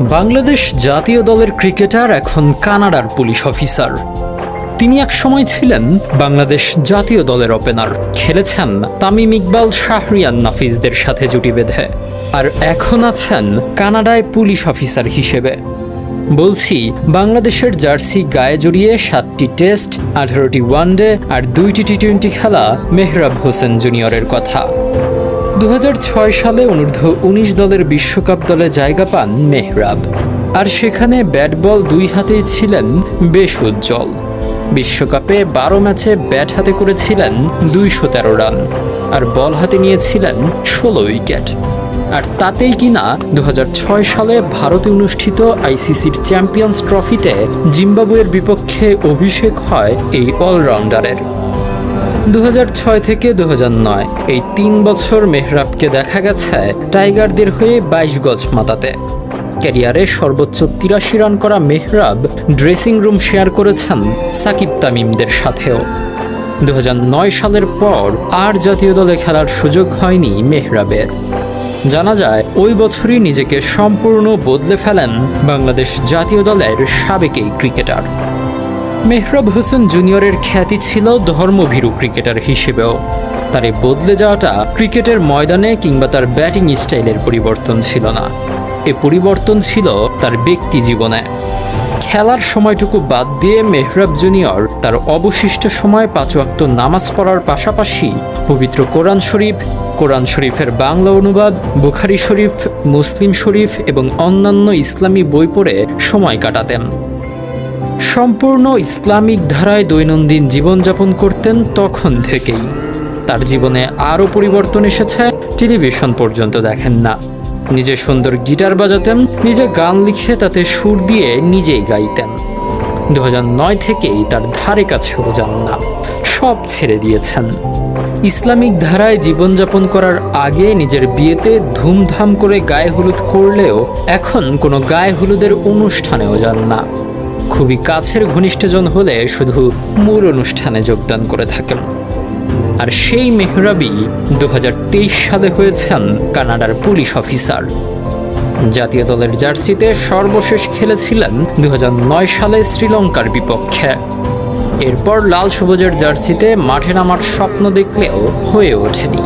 বাংলাদেশ জাতীয় দলের ক্রিকেটার এখন কানাডার পুলিশ অফিসার। তিনি এক সময় ছিলেন বাংলাদেশ জাতীয় দলের ওপেনার, খেলেছেন তামিম ইকবাল, শাহরিয়ার নাফিসদের সাথে জুটি বেঁধে, আর এখন আছেন কানাডায় পুলিশ অফিসার হিসেবে। বলছি বাংলাদেশের জার্সি গায়ে জড়িয়ে 7টি টেস্ট, 18টি ওয়ানডে আর 2টি টি-20 খেলা মেহরাব হোসেন জুনিয়রের কথা। 2006 সালে অনূর্ধ্ব-19 দলের বিশ্বকাপ দলে জায়গা পান মেহরাব, আর সেখানে ব্যাট বল 2 হাতেই ছিলেন বেশ উজ্জ্বল। বিশ্বকাপে 12 ম্যাচে ব্যাট হাতে করেছিলেন 213 রান, আর বল হাতে নিয়েছিলেন 16 উইকেট। আর তাতেই কিনা 2006 সালে ভারতে অনুষ্ঠিত আইসিসির চ্যাম্পিয়ন্স ট্রফিতে জিম্বাবুয়ের বিপক্ষে অভিষেক হয় এই অলরাউন্ডারের। 2006 থেকে 2009 এই 3 বছর মেহরাবকে দেখা গেছে টাইগারদের হয়ে 22 গজ মাতাতে। ক্যারিয়ারে সর্বোচ্চ 83 রান করা মেহরাব ড্রেসিং রুম শেয়ার করেছেন সাকিব তামিমদের সাথেও। 2009 সালের পর আর জাতীয় দলে খেলার সুযোগ হয়নি মেহরাবের। জানা যায় ওই বছরই নিজেকে সম্পূর্ণ বদলে ফেলেন বাংলাদেশ জাতীয় দলের সাবেক এই ক্রিকেটার। মেহরাব হোসেন জুনিয়রের খ্যাতি ছিল ধর্মভীরু ক্রিকেটার হিসেবেও। তার এই বদলে যাওয়াটা ক্রিকেটের ময়দানে কিংবা তার ব্যাটিং স্টাইলের পরিবর্তন ছিল না, এ পরিবর্তন ছিল তার ব্যক্তি জীবনে। খেলার সময়টুকু বাদ দিয়ে মেহরাব জুনিয়র তার অবশিষ্ট সময় 5 ওয়াক্ত নামাজ পড়ার পাশাপাশি পবিত্র কোরআন শরীফ, কোরআন শরীফের বাংলা অনুবাদ, বুখারী শরীফ, মুসলিম শরীফ এবং অন্যান্য ইসলামী বই পড়ে সময় কাটাতেন। সম্পূর্ণ ইসলামিক ধারায় দৈনন্দিন জীবনযাপন করতেন তখন থেকেই। তার জীবনে আরও পরিবর্তন এসেছে, টেলিভিশন পর্যন্ত দেখেন না। নিজে সুন্দর গিটার বাজাতেন, নিজে গান লিখে তাতে সুর দিয়ে নিজেই গাইতেন। 2009 থেকেই তার ধারে কাছেও যান না, সব ছেড়ে দিয়েছেন। ইসলামিক ধারায় জীবনযাপন করার আগে নিজের বিয়েতে ধুমধাম করে গায়ে হলুদ করলেও এখন কোনো গায়ে হলুদের অনুষ্ঠানেও যান না। খুবই কাছের ঘনিষ্ঠজন হলে শুধু মূল অনুষ্ঠানে যোগদান করে থাকেন। আর সেই মেহরাবই 2023 সালে হয়েছেন কানাডার পুলিশ অফিসার। জাতীয় দলের জার্সিতে সর্বশেষ খেলেছিলেন 2009 সালে শ্রীলঙ্কার বিপক্ষে। এরপর লাল সবুজের জার্সিতে মাঠে নামার স্বপ্ন দেখলেও হয়ে ওঠেনি।